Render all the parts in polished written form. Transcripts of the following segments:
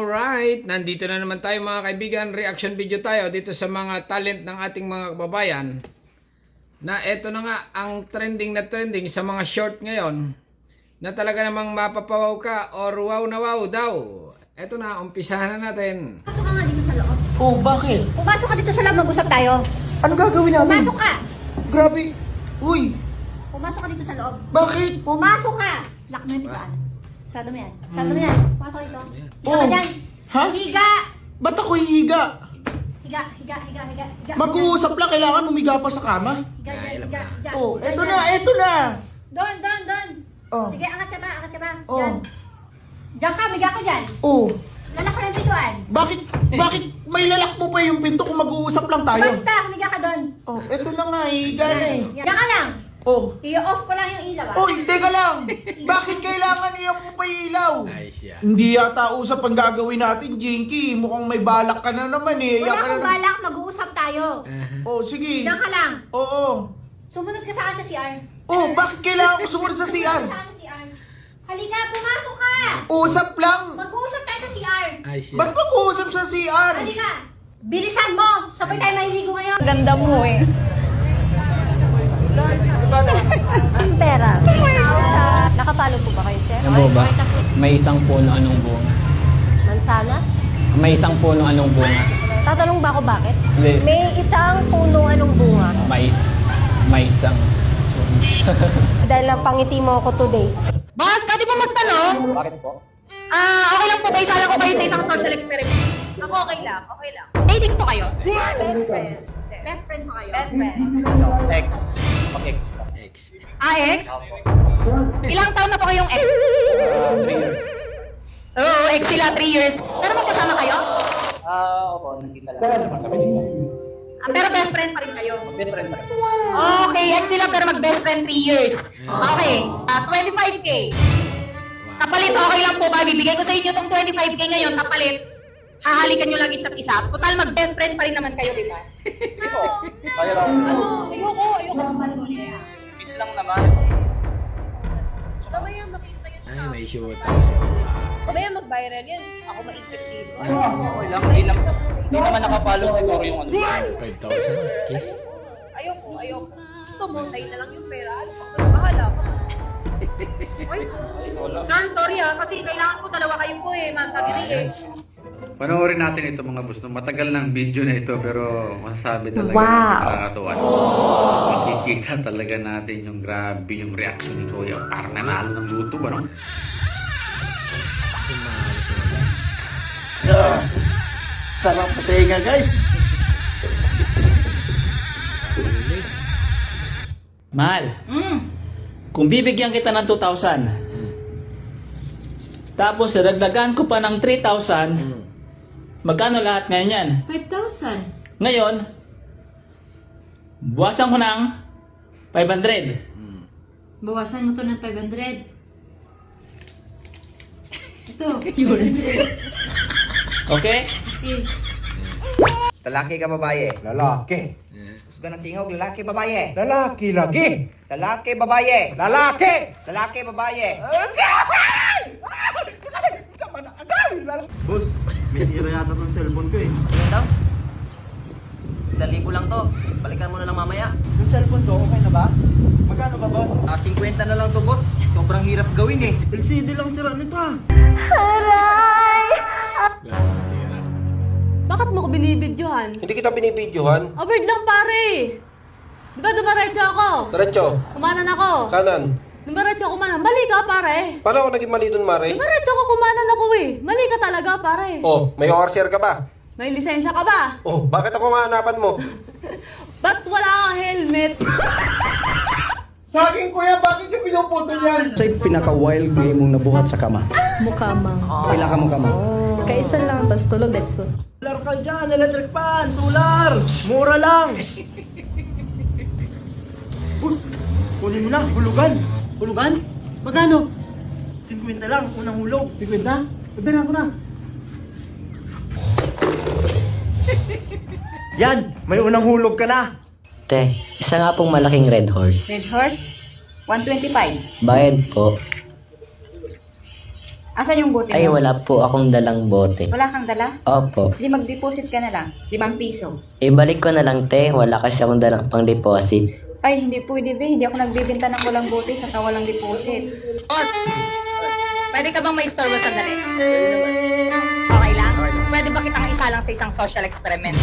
Alright, nandito na naman tayo mga kaibigan. Reaction video tayo dito sa mga talent ng ating mga kababayan. Na eto na nga ang trending na trending sa mga short ngayon. Na talaga namang mapapawaw ka or wow na wow daw. Eto na, umpisahan na natin. Pumasok ka nga dito sa loob. Oh, bakit? Pumasok ka dito sa loob, mag-usap tayo. Ano gagawin natin? Pumasok ka! Grabe. Uy, Pumasok ka dito sa loob. bakit? Pumasok ka! Lock mo yung pintuan. Sarado mo yan. Sarado mo yan. Pumasok dito. Higa Oh. ka dyan. Ha? Higa! Ba't ako hihiga? Higa, higa, higa, higa, higa. Mag-uusap lang, kailangan umiga pa sa kama. Higa, higa, higa, higa. Oh, Higa eto dyan. na, eto na. Doon, doon, doon. Oh. Sige, angat ka ba, angat ka ba. Oh. Yan. Diyan ka, higa ka dyan. Oh, Lalak ko ng pintuan. bakit may lalak mo pa yung pinto kung mag-uusap lang tayo? Basta, humiga ka doon. Oh, eto na nga, hihiga na eh. Diyan ka lang. Oh. I-off ko lang yung ilaw. Oy, teka lang. Bakit kailangan niya mo pa yung ilaw? Nice yan. Hindi yata usap ang gagawin natin, Jinky. Mukhang may balak ka na naman eh. Wala Iyak ka akong na- balak, mag-uusap tayo. Oh, sige. Diyan ka lang. Oo. Sumunod ka sa akin sa CR. Oh, bakit kailangan ko sumunod sa CR? Sa akin sa CR. Halika, pumasok ka! Usap lang. Mag-uusap tayo sa CR. Nice yan. Ba't mag-uusap sa CR? Halika! Bilisan mo! Sabay tayo mahiligo ngayon. Ganda mo eh. Ang pera. Nakapalo po ba kayo, sir? Ano ba? May isang puno anong bunga? Mansanas? May isang puno anong bunga? Tatanong ba ako bakit? Hindi. May isang puno anong bunga? Mais. May isang. Dahil napangiti mo ako today. Boss, pwede po magtanong? Bakit po? Okay lang po ba isala ko kayo sa isang social experiment? Ako okay lang, okay lang. Dating po kayo? Best friend. Best friend po kayo? Best friend. X. Pag-X pa. X. Ex? Ilang taon na po kayong ex? 3 years. Oo, ex sila, 3 years. Pero magkasama kayo? Opo. Nagkita lang. Naman kami dito. Pero best friend pa rin kayo? Best friend pa rin. Okay, ex sila pero mag-best friend 3 years. Okay, 25K. Kapalit, okay lang po ba? Bibigay ko sa inyo tong 25K ngayon, kapalit. Hahalikan nyo lang isa't isa. Total, mag-best friend pa rin naman kayo, di ba? Sige po. Kaya lang. Ayoko naman, sorry. Peace lang naman. Mamaya makita yun Ay, may shoot. Mamaya mag-viral yan. Ako maigpit dito. Okay lang. Hindi naman nakapalo siguro yung ano. 5,000. Kiss. Ayoko. Gusto mo, sa'yo na lang yung pera. Alis ako na bahala ka. Ay, sir, sorry kasi kailangan ko dalawa kayong po eh, ma'am Kagiri eh. Panoorin natin ito mga boss. Matagal ng video na ito pero masasabi talaga Wow. na nakakatuwa. Makikita talaga natin yung grabe yung reaction ni Kuya. Parang nanalo ng luto ba no? Sarap sa tenga, guys. Mahal, kung bibigyan kita ng 2,000, tapos dagdagan ko pa ng 3,000, magkano lahat ngayon yan? 5,000. Ngayon, buwasan ko ng 500. Bawasan mo to ng 500. Ito, 500. Okay? Okay. Lalaki ka babae? Lalaki. Gusto ka ng tingog? Lalaki babae? Lalaki lagi. Lalaki babae? Lalaki. Lalaki babae? Boss, may sira yata tong cellphone ko eh. Ano daw? 1,000 lang to. Balikan mo na lang mamaya. Yung cellphone ko, okay na ba? Magkano ba, boss? 50 na lang to, boss. Sobrang hirap gawin eh. LCD lang sira nito ah. Bakit mo ko binibidyohan? Hindi kita binibidyohan. Award lang pare. Di ba dumaretso ako? Diretso. Kumanan ako. Kanan. Dumaretso ako kumanan. Mali ka pare. Paano ako naging mali dun, Mare? Dumaretso ako kumanan ako eh. Mali ka talaga pare. Oh, may ORCR ka ba? May lisensya ka ba? Oh, bakit ako mahanapan mo? Ba't wala kang helmet? Sa akin, kuya, bakit yung pinuputo niyan? Sa'y pinaka-wild ngayon mong nabuhat sa kama. Mukamang. Pila ka mo kama. Kaisa lang, tas tulog that's all. Solar ka dyan, electric fan, solar. Mura lang. Bus, kunin mo na, hulugan. Hulugan? Magkano? 50 lang, unang hulog. 50? Pabira ko na. Yan, may unang hulog ka na. Te, isa nga pong malaking red horse. Red horse? 125. Bayad po. Asan yung bote mo? Ay, wala po akong dalang bote. Wala kang dala? Opo. Di mag-deposit ka na lang. 5 piso. Ibalik ko na lang, te. Wala kasi akong dalang pang deposit. Ay, hindi pwede, be. Hindi ako nagbibenta ng walang bote sa walang deposit. Boss! Pwede ka bang maistorbo sandali? Okay lang? Pwede ba kitang isa lang sa isang social experiment?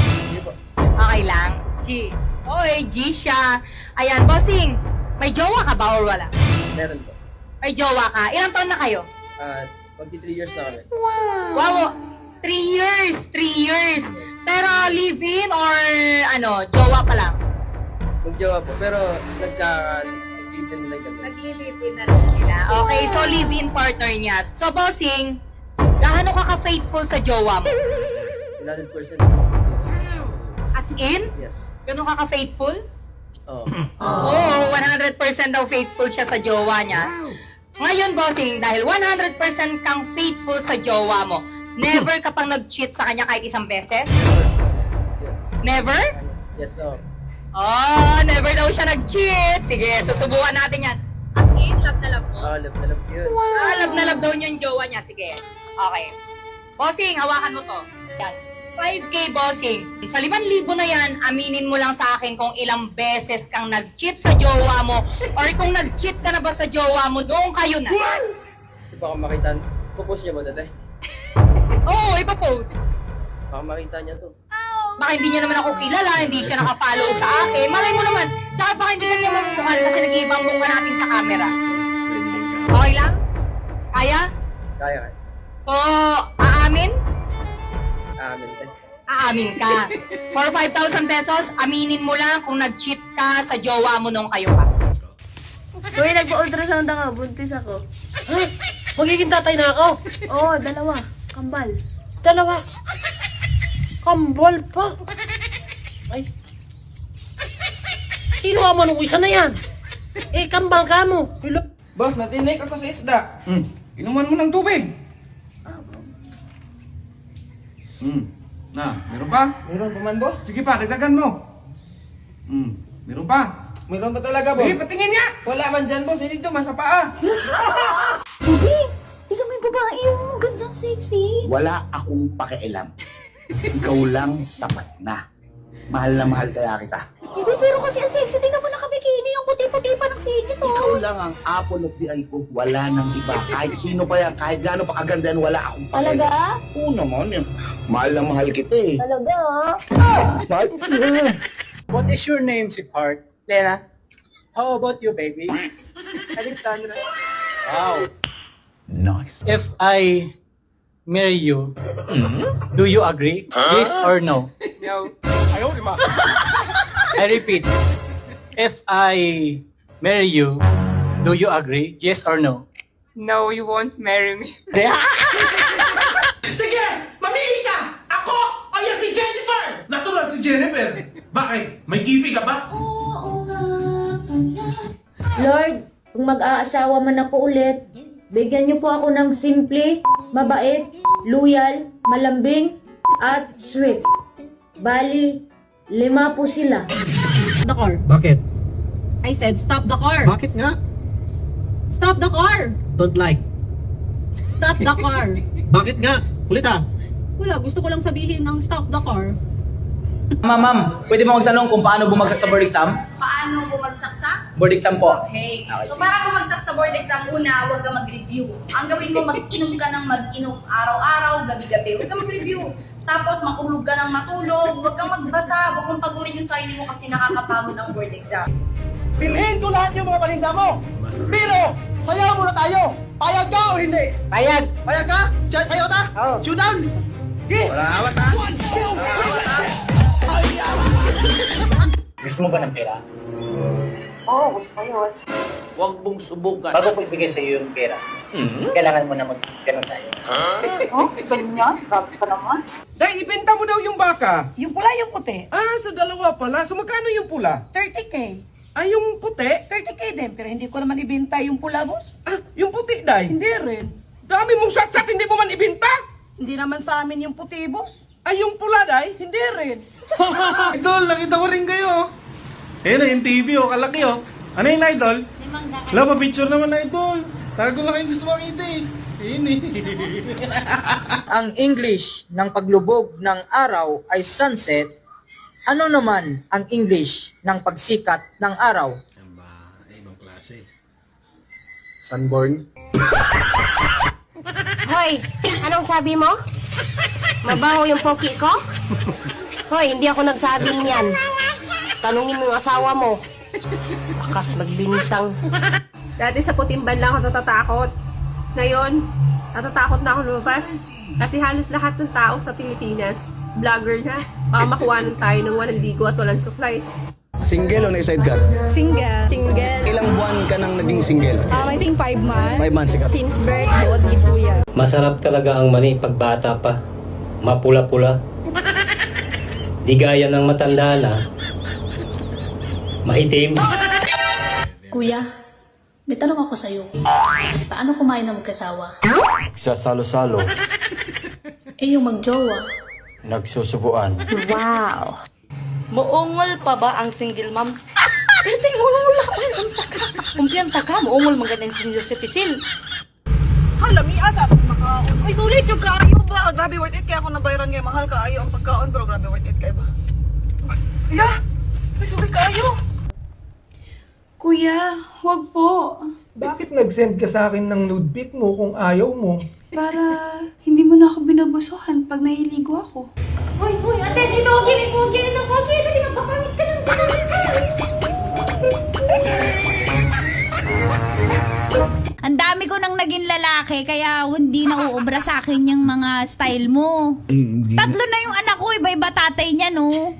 Okay lang? G. Oy, G siya. Ayan, bossing. May jowa ka ba or wala? Meron po. May jowa ka. Ilang taon na kayo? Magti 3 years na kami. Wow! 3 years! 3 years! Pero live-in or ano, jowa pa lang? Magjowa po, pero nag-live-in lang kami. Nag-live-in na lang sila. Okay, so live-in partner niya. So, bossing, gaano ka ka-faithful sa jowa mo? 100%. As in? Yes. Gaano ka ka-faithful? Oo. Oo, 100% daw faithful siya sa jowa niya. Ngayon, bossing, dahil 100% kang faithful sa jowa mo, never ka pang nag-cheat sa kanya kahit isang beses? Never? Yes, oo. Oh, never daw siya nag-cheat. Sige, susubukan natin yan. As in, love na love mo? Love na love ko yun. Love na love daw niya yung jowa niya. Sige. Okay. Bossing, hawakan mo to. Yan. 5K, bossing. Sa 5,000 na yan, aminin mo lang sa akin kung ilang beses kang nag-cheat sa jowa mo or kung nag-cheat ka na ba sa jowa mo noong kayo na. Hindi pa ako makita. Pupus niya ba dati? Oo, ipapost. Baka makita niya to. Baka hindi niya naman ako kilala, hindi siya nakafollow sa akin. Malay mo naman. Tsaka baka hindi na niya mamukhan kasi nag-iibang mukha natin sa camera. Okay lang? Kaya? Kaya. So, aamin? Amen. Aamin ka. For 5,000 pesos, aminin mo lang kung nag-cheat ka sa jowa mo nung kayo pa. Uy, nagpa-ultrasound ako. Buntis ako. Magiging tatay na ako. Oo, 2. Kambal. 2. Kambal pa. Ay. Sino ang manong isa na yan? Eh, kambal ka mo. Boss, natinik ako sa isda. Inuman mo ng tubig. Meron pa? Meron pa man, boss. Sige pa, dagdagan mo. Meron pa? Meron pa talaga, boss. Sige, patingin niya. Wala man dyan, boss. Hindi man sa paa. Hindi! Tingnan mo yung babae yung gandang sexy. Wala akong pakialam. Ikaw lang sapat na. Mahal na mahal kaya kita. Hindi, pero kasi ang sexy. Tingnan mo nakabikini. Yung puti-puti pa ng singit, oh. Ikaw lang ang apple of the eye ko. Wala nang iba. Kahit sino pa yan, kahit gaano pa kaganda yan, wala akong pakialam. Talaga? Oo naman yan. Mahal na mahal kita eh. Talaga, What is your name, sweetheart? Lena? How about you, baby? Alexandra? Wow. Nice. If I marry you, do you agree? Yes or no? No. I repeat. If I marry you, do you agree? Yes or no? No, you won't marry me. Sige! Mamili ka! Ako o yan si Jennifer! Natural si Jennifer. Bakit? May kipi ka ba? Lord, kung mag-aasawa man ako ulit, bigyan niyo po ako ng simple, mabait, loyal, malambing, at sweet. Bali, 5 po sila. The car. Bakit? I said, stop the car! Bakit nga? Stop the car! Don't like. Stop the car! Bakit nga? Kulit ah. Wala, gusto ko lang sabihin ng stop the car. Ma'am, pwede mo magtanong kung paano bumagsak sa board exam? Paano bumagsak sa? Board exam po. Okay. So para bumagsak sa board exam, una, huwag ka mag-review. Ang gawin mo, mag-inom ka ng mag-inom araw-araw, gabi-gabi. Huwag ka mag-review. Tapos matulog ka ng matulog, huwag kang magbasa, huwag mong pagurin yung sarili mo kasi nakakapagod ang board exam. Bilhin ko lahat yung mga paninda mo. Pero, sayaw muna tayo. Payag ka o hindi? Payag. Payag ka? Sayaw ta? Oo. Showdown. Wala awat ha? Gusto mo ba ng pera? Oo, gusto ko yun. Huwag mong subukan. Bago ko ibigay sa iyo yung pera, kailangan mo na mag-ganon tayo. Oh, ganyan? Grabe ka naman. Dahil ibenta mo daw yung baka. Yung pula, yung puti. Sa dalawa pala. So magkano yung pula? 30K. Yung puti? 30K din, pero hindi ko naman ibenta yung pula, boss. Yung puti, Day? Hindi rin. Dami mong satsat, hindi mo man ibenta? Hindi naman sa amin yung puti, boss. Yung pula, Day? Hindi rin. Idol, nakita ko rin kayo. Ayun na, yung TV, kalaki Ano yung idol? Wala pa picture naman na idol. Tago lang kayo gusto makita Ang English ng paglubog ng araw ay sunset. Ano naman ang English ng pagsikat ng araw? Ibang klase. Sunborn. Hoy, anong sabi mo? Mabaho yung poki ko? Hoy, hindi ako nagsabing yan. Tanungin mo yung asawa mo. Bakas magbintang. Dati sa Putimban lang ako natatakot. Ngayon, natatakot na ako lumabas. Kasi halos lahat ng tao sa Pilipinas, vlogger na. Baka makuhanan tayo ng walang ligo at walang supply. Single o naka-sidecar? Single. Ilang buwan ka nang naging single? I think 5 months. 5 months ikaw. Since birth, buod gituya. Masarap talaga ang mani pag bata pa. Mapula-pula. Di gaya ng matanda na. Mahitim. Kuya, may tanong ako sa'yo. Paano kumain ng magkasawa? Sasalo-salo. Eh yung magjowa. Nagsusubuan. Wow. Muungol pa ba ang single mom? Ito yung muungol ako yung saka. Kumpiyan saka, muungol magandang single si Pisil. Halami asa makaon. Uy, sulit yung kaayo ba? Grabe worth it kaya ako nabayaran ngayon. Mahal kaayo ang pagkaon pero grabe worth it kayo ba? Yeah! Uy, sulit kaayo! Kuya, wag po. Bakit nag-send ka sa akin ng nude pic mo kung ayaw mo? Para hindi mo na ako binabusuhan pag nahiligo ako. Hoy, ate, dito, okay, dali, magpapangit ka lang. Ang dami ko nang naging lalaki, kaya hindi na uubra sa akin yung mga style mo. Tatlo na yung anak ko, iba-iba tatay niya, no?